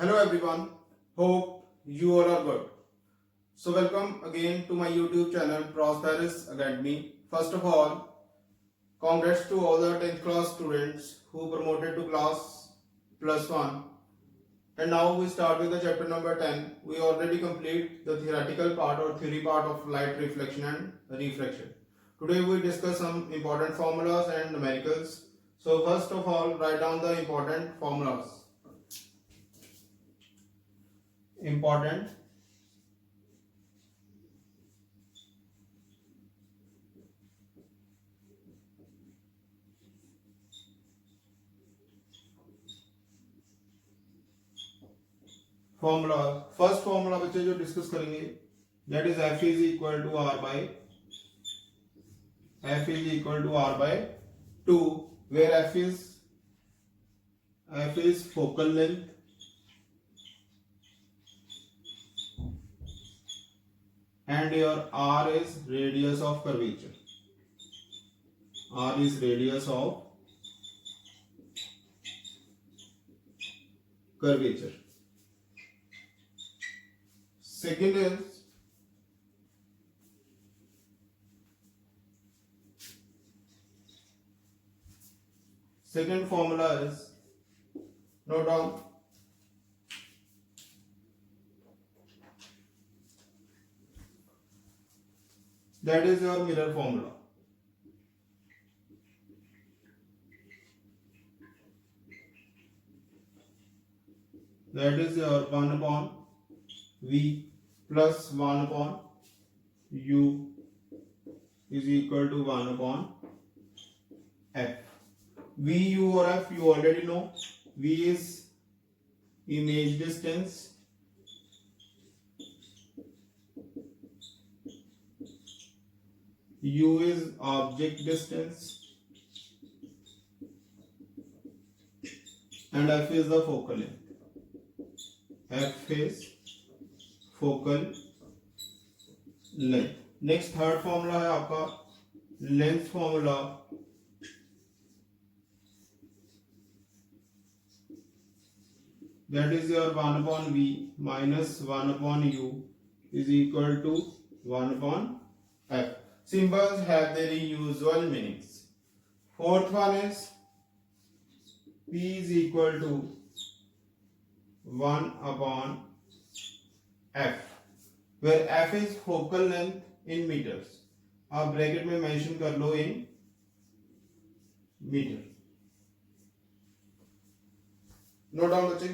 Hello everyone, hope you all are good. So welcome again to my YouTube channel Prosperous Academy. First of all, congrats to all the 10th class students who promoted to class +1. And now we start with the chapter number 10. We already complete the theoretical part or theory part of light reflection and refraction. Today we discuss some important formulas and numericals. So first of all, write down the important formulas. Important formula. First formula बच्चे जो discuss करेंगे that is F is equal to R by 2 where F is focal length and your R is radius of curvature. R is radius of curvature. Second formula is, note down, that is your mirror formula. That is your 1 upon V plus 1 upon U is equal to 1 upon F. V, U or F you already know. V is image distance, U is object distance, and F is the focal length. F is focal length. Next third formula है आपका length formula. That is your 1 upon V minus 1 upon U is equal to 1 upon F. Symbols have their usual meanings. Fourth one is P is equal to 1 upon F, where F is focal length in meters. आप bracket में mention कर लो in metre. Note down बच्चे.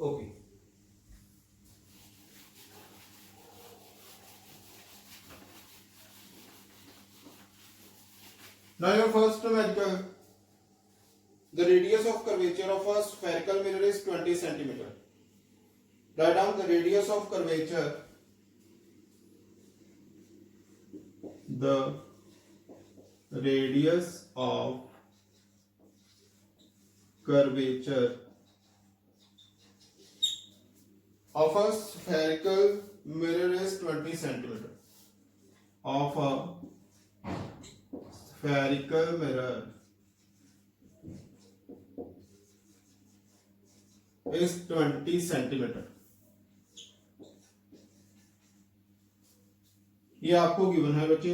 Okay. Now your first numerical. The radius of curvature of a spherical mirror is 20 cm. Write down the radius of curvature. The radius of curvature of a spherical mirror is 20 cm. Of a spherical mirror is 20 centimetre. ये आपको given है बच्चे।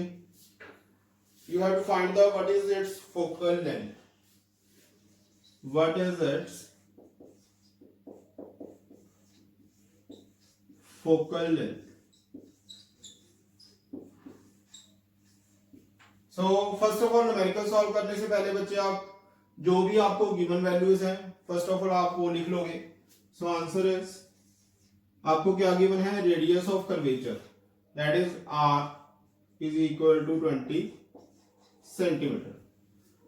You have to find the what is its focal length. What is its focal length? So first of all numerical solve करने से पहले बच्चे आप जो भी आपको गिवन वैल्यूज हैं फर्स्ट ऑफ ऑल आप वो लिख लोगे। सो आंसर इज आपको क्या गिवन है, radius of curvature that is r is equal to 20 centimetre.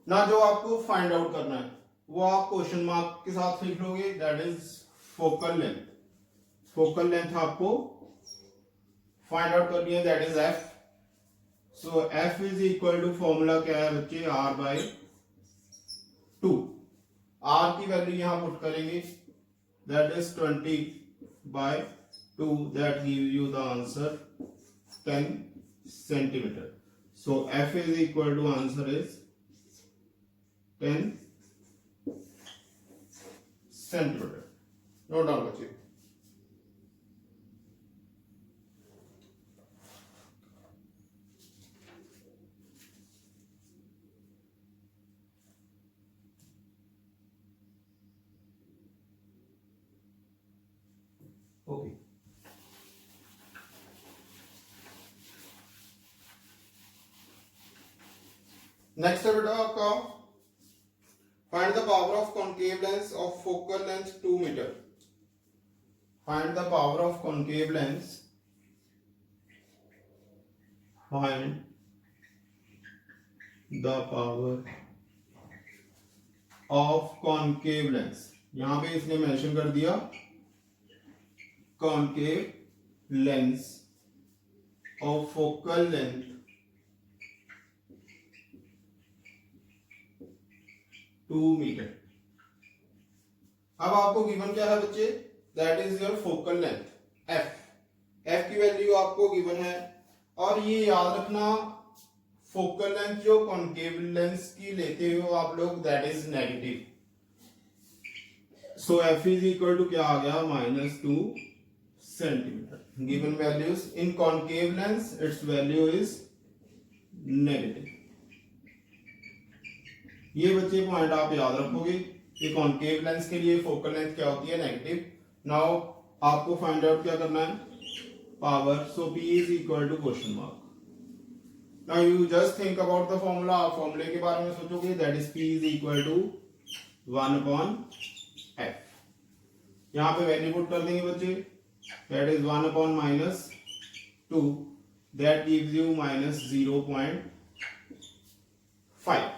ना जो आपको फाइंड आउट करना है वो आप क्वेश्चन मार्क के साथ लिख लोगे, that is focal length. Focal length आपको फाइंड आउट करनी है, that is f। So f is equal to formula क्या है बच्चे, r बाय 2। r की वैल्यू यहां पुट करेंगे, that is 20 by 2, that gives you the answer 10 centimetre. So f is equal to answer is 10 centimeter. Note down बच्चे। Okay. Next है बेटा आपका find the power of concave lens of focal length 2 metre. Find the power of concave lens, find the power of concave lens. यहां पे इसने mention कर दिया concave lens of focal length 2 metre. अब आपको गिवन क्या है बच्चे, that is your focal length f की वैल्यू आपको गिवन है। और ये याद रखना फोकल लेंथ जो कॉन्केव लेंस की लेते हो आप लोग, that is negative. So f is equal to क्या आ गया, -2 centimetre. Given values in concave lens its value is negative. ये बच्चे पॉइंट आप याद रखोगे कि कॉन्केव लेंस के लिए फोकल लेंथ क्या होती है, नेगेटिव। नाउ आपको फाइंड आउट क्या करना है, power. So p is equal to question mark. Now you just think about the formula. आप फॉर्मूले के बारे में सोचोगे, that is p is equal to 1/f। यहां पे वैल्यू पुट कर देंगे बच्चे, that is 1/-2, that gives you -0.5।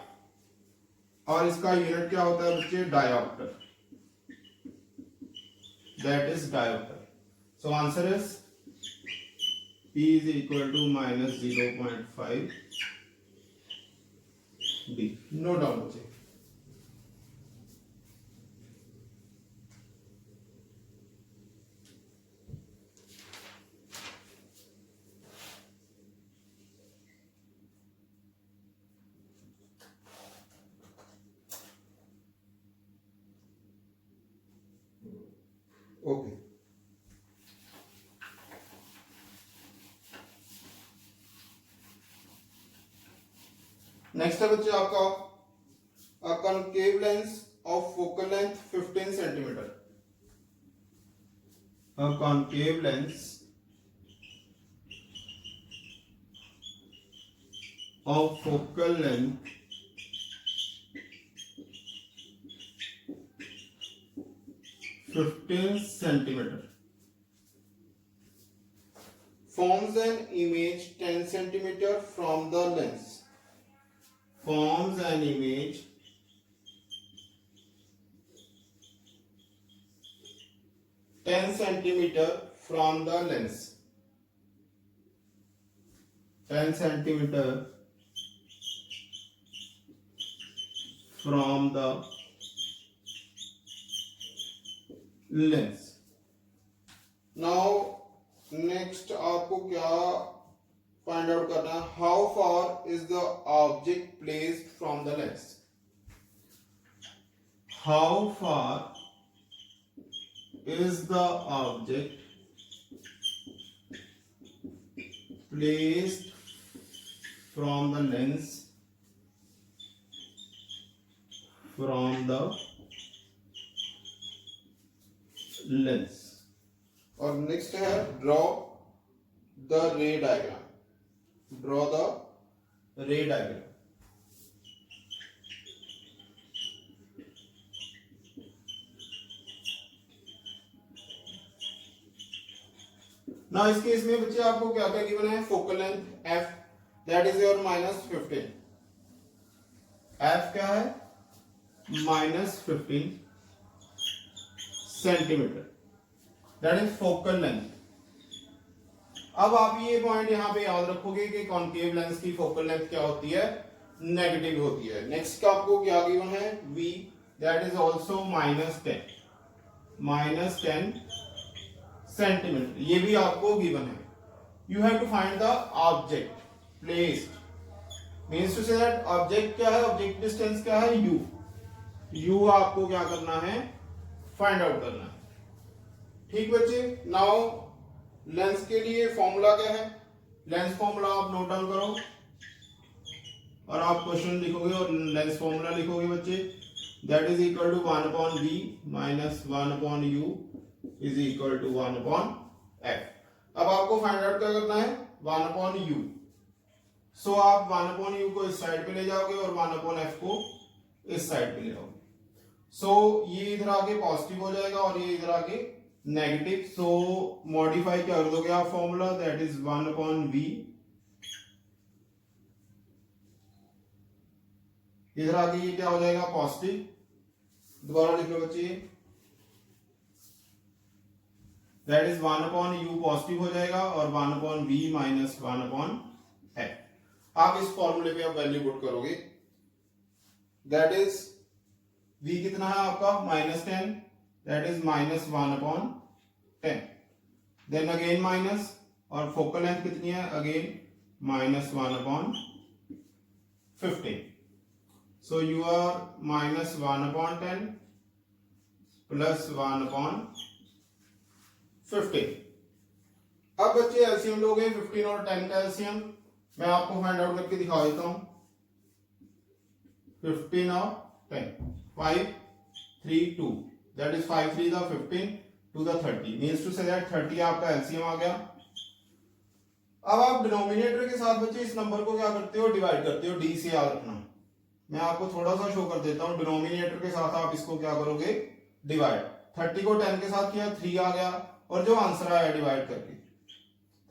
और इसका यूनिट क्या होता है बच्चे, dioptre, that is dioptre. So answer is p is equal to -0.5 d। No doubt बच्चे। ओके नेक्स्ट है बच्चे आपका concave lens of focal length 15 centimetre. Concave lens of focal length 15 centimeter forms an image 10 centimeter from the lens. Forms an image 10 centimeter from the lens. 10 centimeter from the lens. Now next आपको क्या find out करना है, how far is the object placed from the lens. How far is the object placed from the lens और next है draw the रे diagram. Draw the रे diagram. ना इस केस में बच्चे आपको क्या क्या गिवन है, focal length f that is your -15। f क्या है, -15 centimetre, that is focal length. अब आप ये पॉइंट यहां पे याद रखोगे कि कॉनकेव लेंस की फोकल लेंथ क्या होती है, नेगेटिव होती है। नेक्स्ट का आपको क्या गिवन है, v that is also -10 centimetre, ये भी आपको गिवन है। You have to find the object placed, means to say that object क्या है, ऑब्जेक्ट डिस्टेंस क्या है, u आपको क्या करना है, फाइंड आउट करना है। ठीक बच्चे, नाउ लेंस के लिए फॉर्मूला क्या है, लेंस फॉर्मूला आप नोट डाउन करो और आप क्वेश्चन लिखोगे और लेंस फॉर्मूला लिखोगे बच्चे, that is equal to 1/v minus 1/u is equal to 1/f। अब आपको फाइंड आउट क्या करना है, 1/u। सो आप 1/u को इस साइड पे ले जाओगे और 1/f को इस साइड पे ले जाओगे। सो ये इधर आके पॉजिटिव हो जाएगा और ये इधर आके नेगेटिव। सो मॉडिफाई क्या कर दोगे आप फॉर्मूला, दैट इज 1/v, इधर आके ये क्या हो जाएगा, पॉजिटिव। दोबारा लिख लो बच्चे, दैट इज 1/u पॉजिटिव हो जाएगा और 1/v माइनस 1/f। आप इस फॉर्मूले पे आप वैल्यू पुट करोगे, दैट इज v कितना है आपका, -10, that is -1/10, then again minus, और फोकल लेंथ कितनी है, again -1/15। So you are -1/10 plus 1/15। अब बच्चे एलसीएम लोगे 15 और 10 का एलसीएम मैं आपको फाइंड आउट करके दिखा देता हूं। 15 और 10, 5 3 2, that is 5 3 the 15 to the 30, means to say that 30 आपका एलसीएम आ गया। अब आप डिनोमिनेटर के साथ बच्चे इस नंबर को क्या करते हो, डिवाइड करते हो, डी से याद रखना। मैं आपको थोड़ा सा शो कर देता हूं, डिनोमिनेटर के साथ आप इसको क्या करोगे, डिवाइड। 30 को 10 के साथ किया, 3 आ गया, और जो आंसर आया डिवाइड करके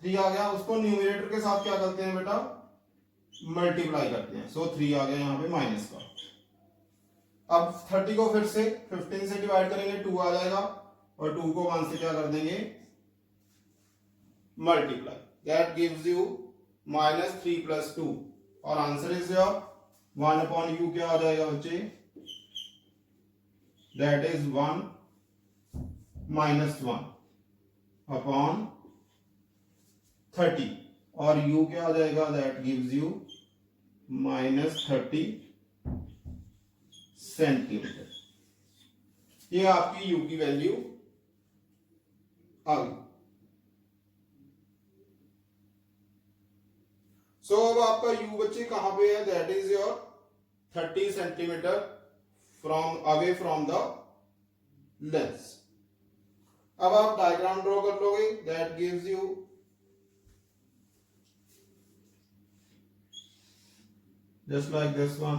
3 आ गया, उसको न्यूमरेटर के साथ क्या करते हैं बेटा, मल्टीप्लाई करते हैं। सो 3 आ गया यहाँ पे माइनस का। अब 30 को फिर से 15 से डिवाइड करेंगे, 2 आ जाएगा, और 2 को 1 से क्या कर देंगे, मल्टीप्लाई, दैट गिव्स यू -3 + 2, और आंसर इज योर 1/u क्या आ जाएगा बच्चे, दैट इज 1 - 1/30, और u क्या आ जाएगा, दैट गिव्स यू -30 सेंटीमीटर। ये आपकी u की वैल्यू आ गई। सो अब आपका u बच्चे कहां पे है, that is your 30 centimetre from away from the lens. अब आप डायग्राम ड्रॉ कर लोगे, that gives you just like this one.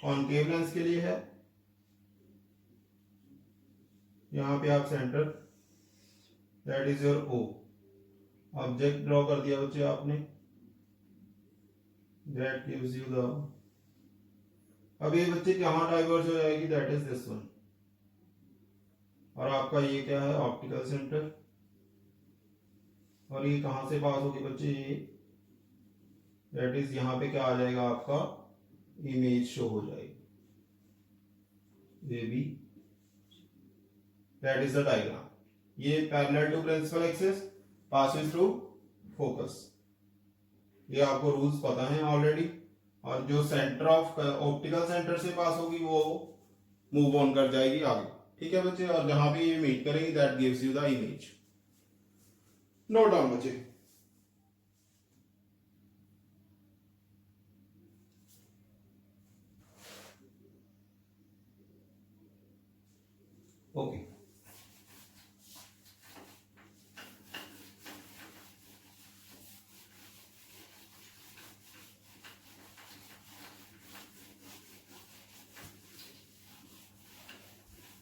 Concave lens के लिए है, यहां पे आप centre, that is your O। Object draw कर दिया बच्चे आपने, दैट गिव्स यू द, अब ये बच्चे कहां डाइवर्ज हो जाएगी, दैट इज दिस वन। और आपका ये क्या है, ऑप्टिकल सेंटर, और ये कहां से पास होगी बच्चे, ये दैट इज यहां पे क्या आ जाएगा, आपका इमेज शो हो जाएगी, ये भी, दैट इज द डायग्राम। ये parallel to principal axis passes through focus, ये आपको रूल्स पता है ऑलरेडी। और जो सेंटर ऑफ ऑप्टिकल सेंटर से पास होगी वो मूव ऑन कर जाएगी आगे। ठीक है बच्चे, और जहां पे ये मीट करेगी that gives you the image. Note down बच्चे। ओके,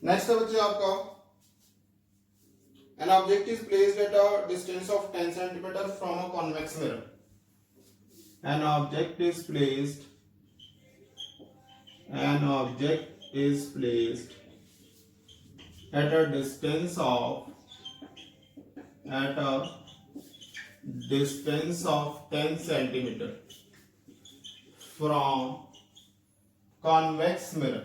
नेक्स्ट है बच्चे आपका, an object is placed at a distance of 10 centimeter from a convex mirror. An object is placed at a distance of 10 centimeter from convex mirror.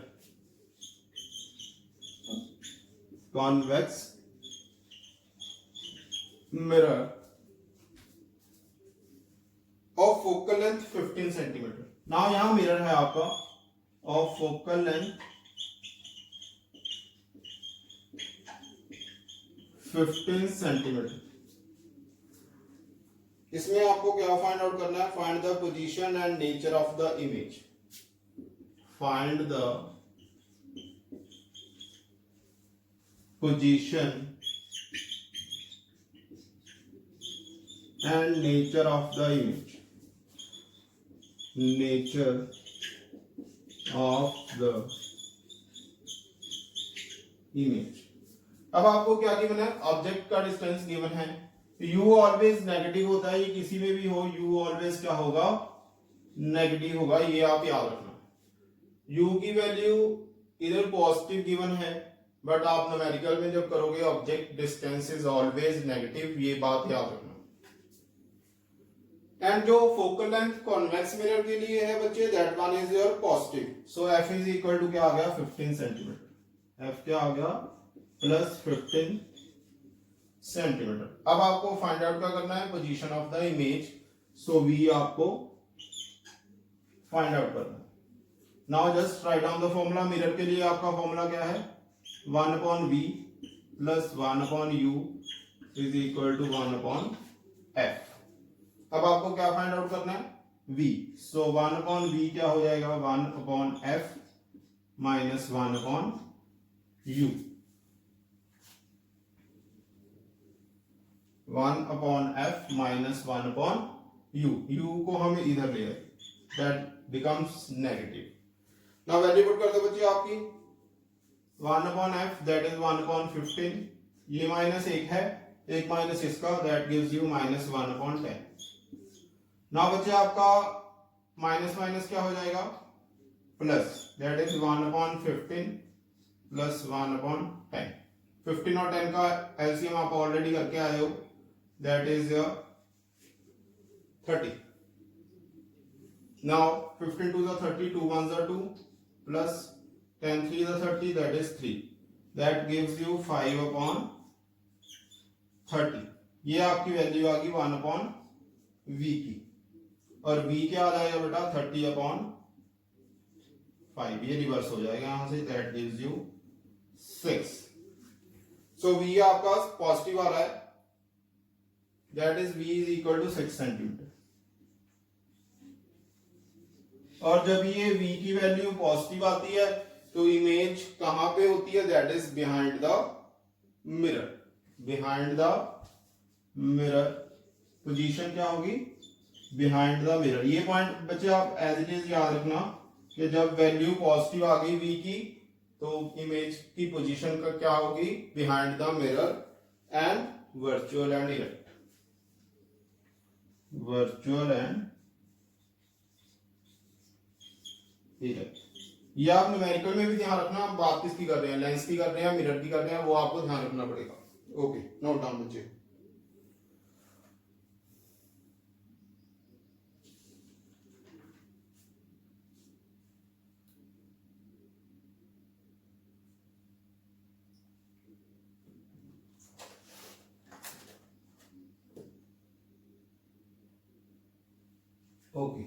of focal length 15 centimeter. Now यहाँ mirror है आपका of focal length 15 centimeter. इसमें आपको क्या find out करना है? Find the position and nature of the image. Find the position and nature of the image. Nature of the image. अब आपको क्या गिवन है? ऑब्जेक्ट का डिस्टेंस गिवन है. u ऑलवेज नेगेटिव होता है, ये किसी में भी हो u ऑलवेज क्या होगा? नेगेटिव होगा, ये आप याद रखना. u की वैल्यू इधर पॉजिटिव गिवन है, बट आप न्यूमेरिकल में जब करोगे object distance is always negative, ये बात याद रखना. एंड जो फोकल लेंथ कॉन्वेक्स मिरर के लिए है बच्चे, that one is your positive. So f is equal to क्या आ गया? 15 सेंटीमीटर. f क्या आ गया? Plus 15 centimetre. अब आपको फाइंड आउट क्या करना है? Position of the image. So v आपको फाइंड आउट करना है. Now just write down the formula. Mirror के लिए आपका फॉर्मूला क्या है? 1/v plus 1/u is equal to 1/f. अब आपको क्या फाइंड आउट करना है? v. सो 1/v क्या हो जाएगा? 1/f minus 1/u. 1/f minus 1/u. u को हम इधर ले आए, that becomes negative. Now value put कर दो बच्चे आपकी. 1/f that is 1/15. ये माइनस 1 है, 1 माइनस इसका, दैट गिव्स यू माइनस 1/10. ना बच्चे आपका माइनस माइनस क्या हो जाएगा? Plus, that is 1/15 plus 1/10. 15 और 10 का एलसीएम आप ऑलरेडी करके आए हो, that is 30. Now 15 2 30, 2 1 2 plus 10 3 30, that is 3. That gives you 5/30. ये आपकी वैल्यू आ गई 1/v की. और v क्या आ जाएगा बेटा? 30/5. ये रिवर्स हो जाएगा यहां से, that gives you 6. So v आपका पॉजिटिव आ रहा है, that is v is equal to 6 centimetre. और जब ये v की वैल्यू पॉजिटिव आती है तो इमेज कहां पे होती है? That is behind the mirror. Behind the mirror position क्या होगी? Behind the mirror. ये पॉइंट बच्चे आप एज इट इज याद रखना कि जब वैल्यू पॉजिटिव आ गई v की, तो इमेज की पोजीशन का क्या होगी? Behind the mirror and virtual and erect. Virtual and erect. ये आप न्यूमेरिकल में भी ध्यान रखना. आप बात किसकी कर रहे हैं? लेंस की कर रहे हैं, मिरर की कर रहे हैं, वो आपको ध्यान रखना पड़ेगा. ओके, नोट डाउन बच्चे. ओके,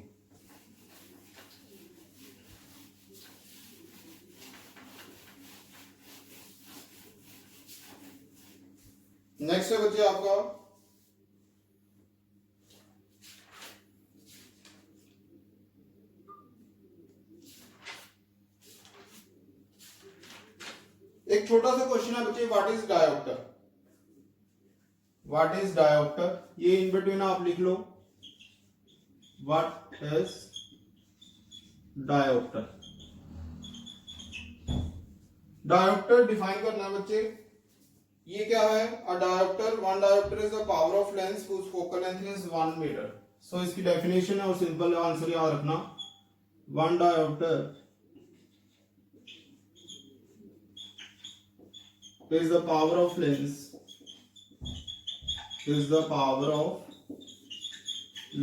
नेक्स्ट है बच्चे आपका एक छोटा सा क्वेश्चन है बच्चे, what is dioptre. What is dioptre, ये इन बिटवीन आप लिख लो, what is dioptre. Dioptre define करना है बच्चे, ये क्या है, a dioptre, one dioptre is the power of lens whose focal length is 1 metre. So इसकी डेफिनेशन है और सिंपल आंसर याद रखना, one dioptre is the power of lens, is the power of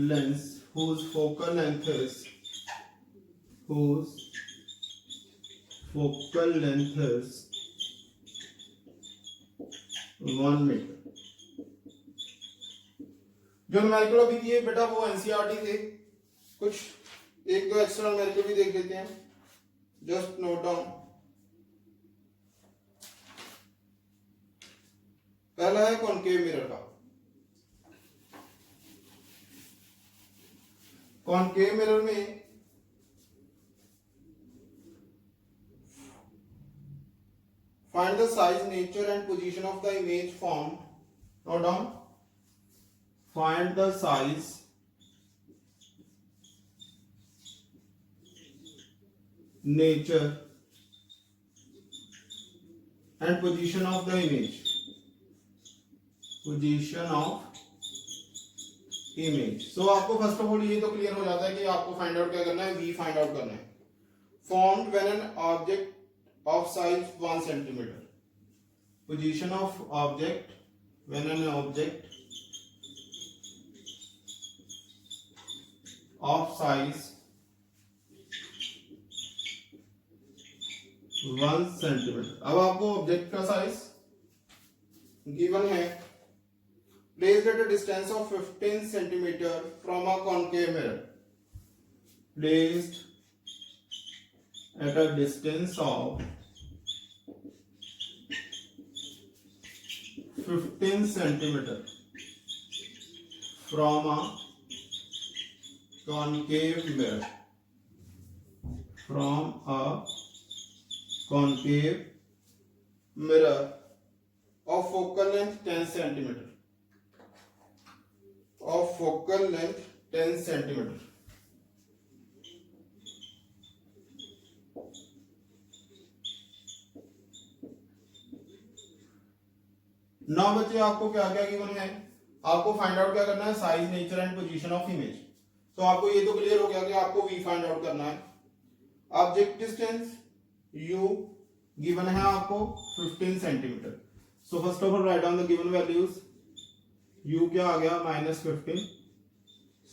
lens whose focal length is 1 metre. जो numerical अभी दिए बेटा वो एनसीईआरटी थे, कुछ एक दो एक्स्ट्रा न्यूमेरिकल भी देख लेते हैं, जस्ट नोट डाउन। पहला है कॉनकेव मिरर का। कॉनकेव मिरर में find the size, nature and position of the image formed, note down, find the size, nature and position of the image, position of image. So आपको first of all ये तो clear हो जाता है कि आपको find out क्या करना है, वी फाइंड आउट करना है। Formed when an object of size 1 centimetre, position of object when an object of size 1 centimetre. अब आपको ऑब्जेक्ट का साइज गिवन है, placed at a distance of 15 centimeter from a concave mirror, placed at a distance of 15 centimeter from a concave mirror, from a concave mirror of focal length 10 centimeter, of focal length 10 centimeter। ना बच्चे आपको क्या क्या given है, आपको find out क्या करना है, size, nature and position of image. तो आपको ये तो क्लियर हो गया कि आपको वी फाइंड आउट करना है। ऑब्जेक्ट डिस्टेंस u गिवन है आपको 15 centimetre. So first of all right down the given values. u क्या आ गया, -15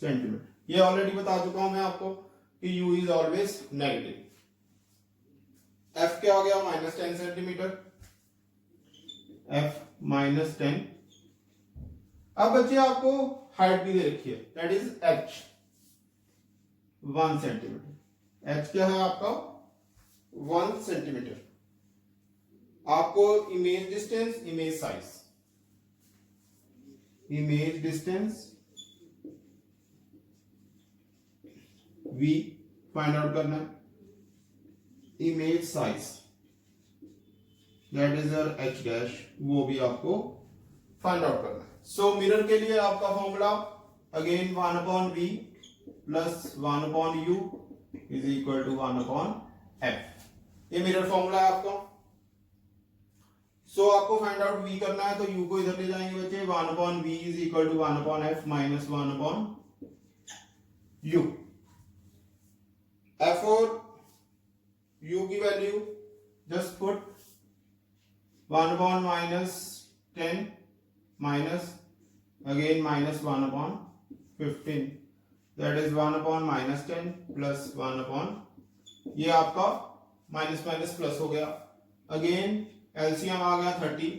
सेंटीमीटर। ये ऑलरेडी बता चुका हूं मैं आपको कि u is always negative. f क्या आ गया, -10 सेंटीमीटर, f -10। अब बच्चे आपको हाइट भी दे रखी है, that is h 1 centimetre. h क्या है आपका 1 सेंटीमीटर। आपको image distance, image size, image distance v find out करना है, image size that is your h dash, वो भी आपको फाइंड आउट करना है। सो मिरर के लिए आपका formula again 1/v plus 1/u is equal to 1/f। ये मिरर फॉर्मूला है आपका। सो आपको फाइंड आउट v करना है, तो u को इधर ले जाएंगे बच्चे, 1/v is equal to 1/f minus 1/u। f और u की value just put 1/-10 minus again minus 1/15, that is 1/-10 plus 1/, ये आपका माइनस माइनस प्लस हो गया। अगेन एलसीएम आ गया 30,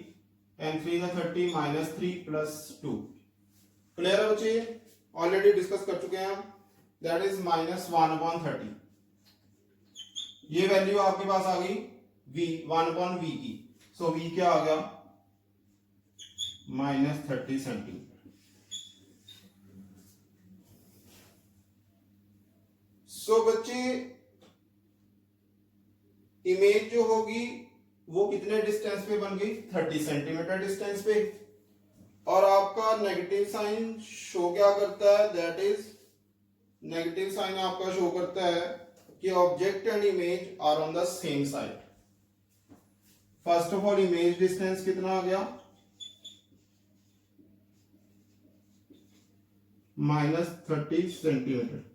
10 3 30 माइनस 3 प्लस 2। क्लियर है बच्चे, ऑलरेडी डिस्कस कर चुके हैं हम, दैट इज माइनस 1/30। ये वैल्यू आपके पास आ गई v 1/v की। सो v क्या आ गया -30 सेंटीमीटर। सो बच्चे इमेज जो होगी वो कितने डिस्टेंस पे बन गई, 30 सेंटीमीटर डिस्टेंस पे। और आपका नेगेटिव साइन शो क्या करता है, दैट इज नेगेटिव साइन आपका शो करता है कि object and image are on the same side. First of all image distance कितना आ गया, -30 सेंटीमीटर।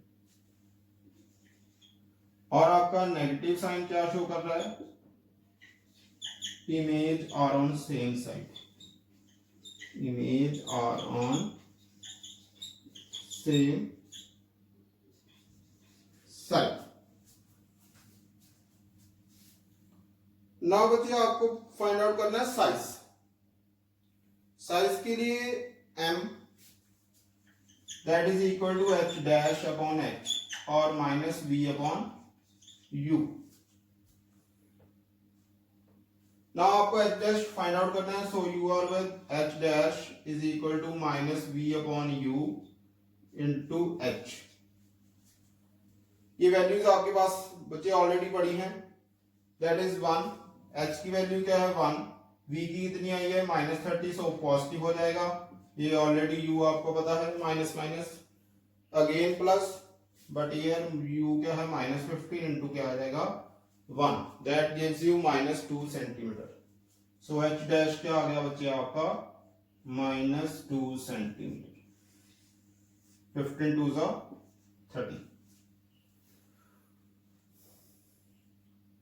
और आपका नेगेटिव साइन क्या शो कर रहा है, image are on same side, image are on same side. Now बच्चे आपको फाइंड आउट करना है साइज। साइज के लिए m that is equal to h dash upon h और minus v upon u। Now आपको h डैश फाइंड आउट करना है, so you are with h dash is equal to minus v upon u into h। ये values आपके पास बच्चे already पड़ी हैं, दैट इज 1, h की वैल्यू क्या है 1, v की कितनी आई है -30, सो पॉजिटिव हो जाएगा, ये ऑलरेडी u आपको पता है, minus minus again plus, but here u क्या है -15 इंटू क्या आ जाएगा 1, that gives you -2 centimetre. So h dash क्या आ गया बच्चे आपका -2 सेंटीमीटर, 15 2 30।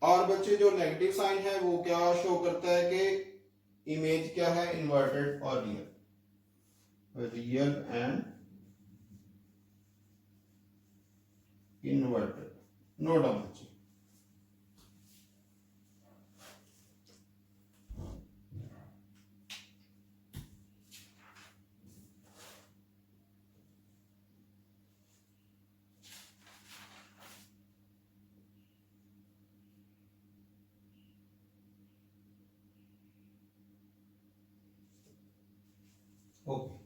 और बच्चे जो नेगेटिव साइन है वो क्या शो करता है कि इमेज क्या है, इन्वर्टेड और real, real and inverted. Note down बच्चे। ओके,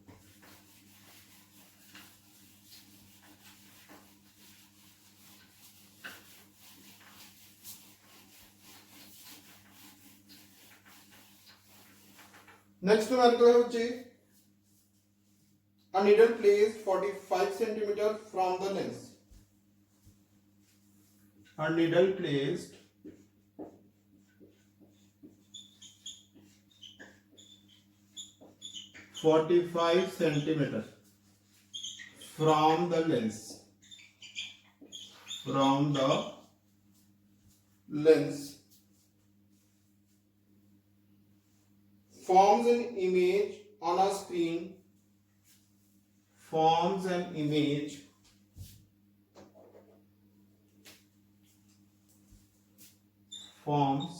नेक्स्ट हमारे को है बच्चे a needle placed 45 centimeter from the lens। A needle placed 45 centimeter from the lens, from the lens forms an image on a screen, forms an image forms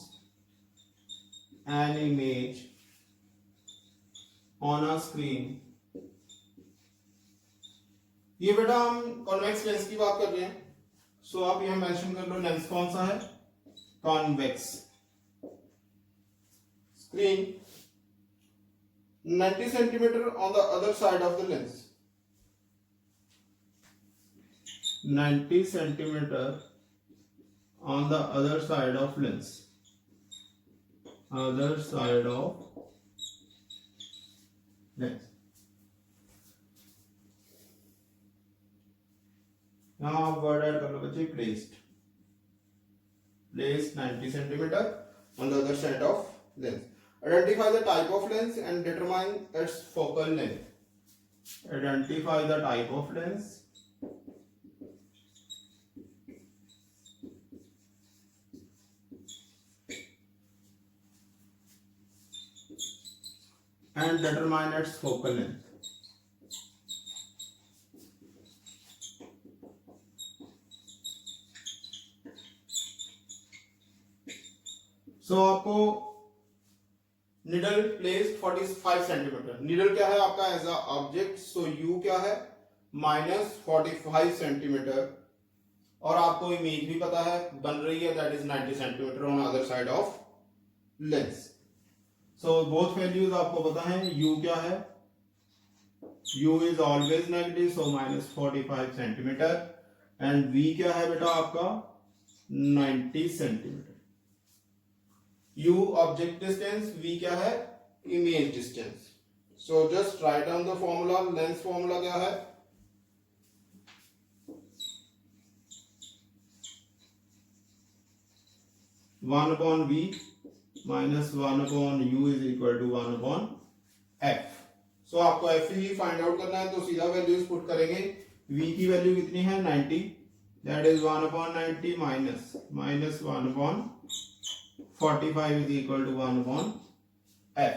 an image on a screen। ये बेटा हम convex lens की बात कर रहे हैं, सो आप यहां मेंशन कर लो लेंस कौन सा है, convex. Screen 90 centimeter on the other side of the lens, 90 centimeter on the other side of lens, other side of lens। यहाँ आप वर्ड ऐड कर लो बच्चे, placed, placed 90 centimeter on the other side of lens। Identify the type of lens and determine its focal length। Identify the type of lens and determine its focal length। So आपको needle placed 45 centimetre, needle क्या है आपका as a object, so u क्या है -45 centimetre, और आपको image भी पता है बन रही है, that is 90 centimetre on other side of lens. So both values आपको पता है, u क्या है, u is always negative, so -45 centimetre, and v क्या है बेटा आपका 90 centimetre. u object distance, v क्या है image distance. So just write down the formula. Lens formula क्या है, 1/v minus 1/u is equal to 1/f। So आपको f ही फाइंड आउट करना है, तो सीधा वैल्यूज पुट करेंगे। v की वैल्यू कितनी है 90, that is 1/90 minus 1/45 is equal to 1/f।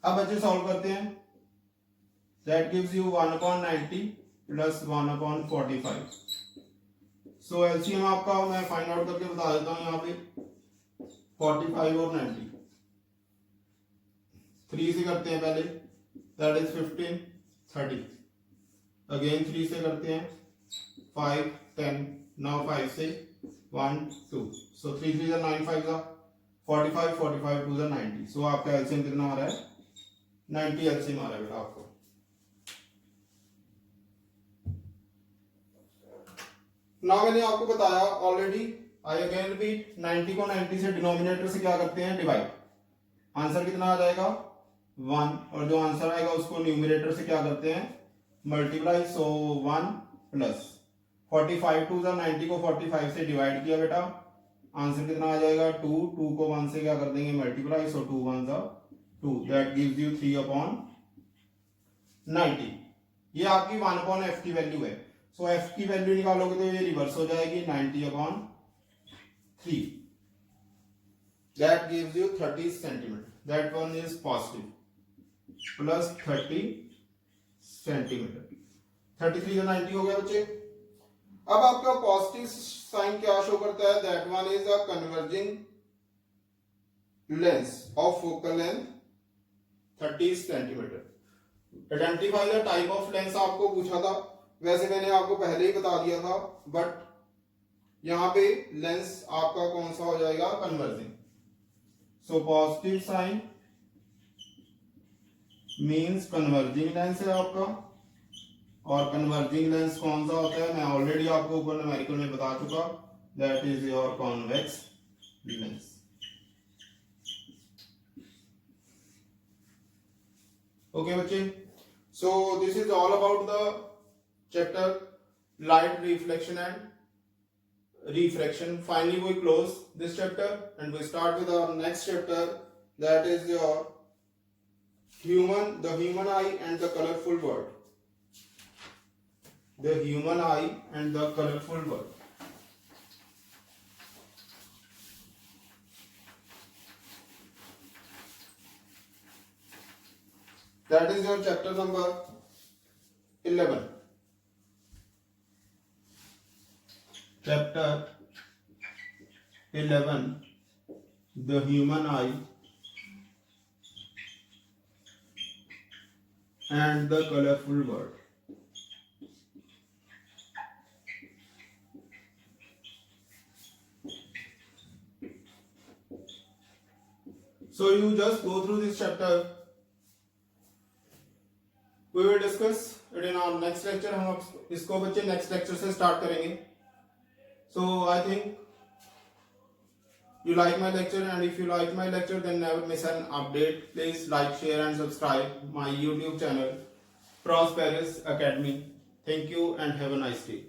अब बच्चे सॉल्व करते हैं, that gives you 1/90 plus 1/45। So LCM आपका मैं फाइंड आउट करके बता देता हूं, यहाँ पे 45 और 90 3 से करते हैं पहले, दैट इज 15 30, अगेन 3 से करते हैं 5 10, नाउ 5 से 1 2, सो 3 3 9 5 45 45 2 90। सो आपका एलसीएम कितना आ रहा है 90 एलसीएम आ रहा है बेटा आपको। ना मैंने आपको बताया ऑलरेडी, आई अगेन रिपीट, 90 को 90 से डिनोमिनेटर से क्या करते हैं डिवाइड, आंसर कितना आ जाएगा 1, और जो आंसर आएगा उसको न्यूमरेटर से क्या करते हैं मल्टीप्लाई। सो 1 प्लस 45 टू 90 को 45 से डिवाइड किया बेटा, आंसर कितना आ जाएगा 2, 2 को 1 से क्या कर देंगे multiply, so 2 1 2, that gives you 3/90। ये आपकी 1/f की वैल्यू है। सो f की वैल्यू निकालोगे तो ये रिवर्स हो जाएगी 90/3, that gives you 30 centimetre, that one is positive plus 30 centimetre. 33 से 90 हो गया बच्चे। अब आपका पॉजिटिव साइन क्या शो करता है, that one is a converging lens of focal length 30 centimetre. Identify the type of lens आपको पूछा था, वैसे मैंने आपको पहले ही बता दिया था, बट यहां पे लेंस आपका कौन सा हो जाएगा converging. So positive sign means converging lens है आपका, और कन्वर्जिंग लेंस कौन सा होता है मैं ऑलरेडी आपको ऊपर न्यूमेरिकल में बता चुका, that is your convex lens. Okay बच्चे, so this is all about the chapter light reflection and refraction. Finally we close this chapter and we start with our next chapter, that is your the human eye and the colorful world. The human eye and the colorful world. That is your chapter number 11. Chapter 11, the human eye and the colorful world. So you just go through this chapter. We will discuss it in our next lecture. हम इसको बच्चे next lecture से start करेंगे. So I think you like my lecture, and if you like my lecture then never miss an update. Please like, share and subscribe my YouTube channel Prosperous Academy. Thank you and have a nice day.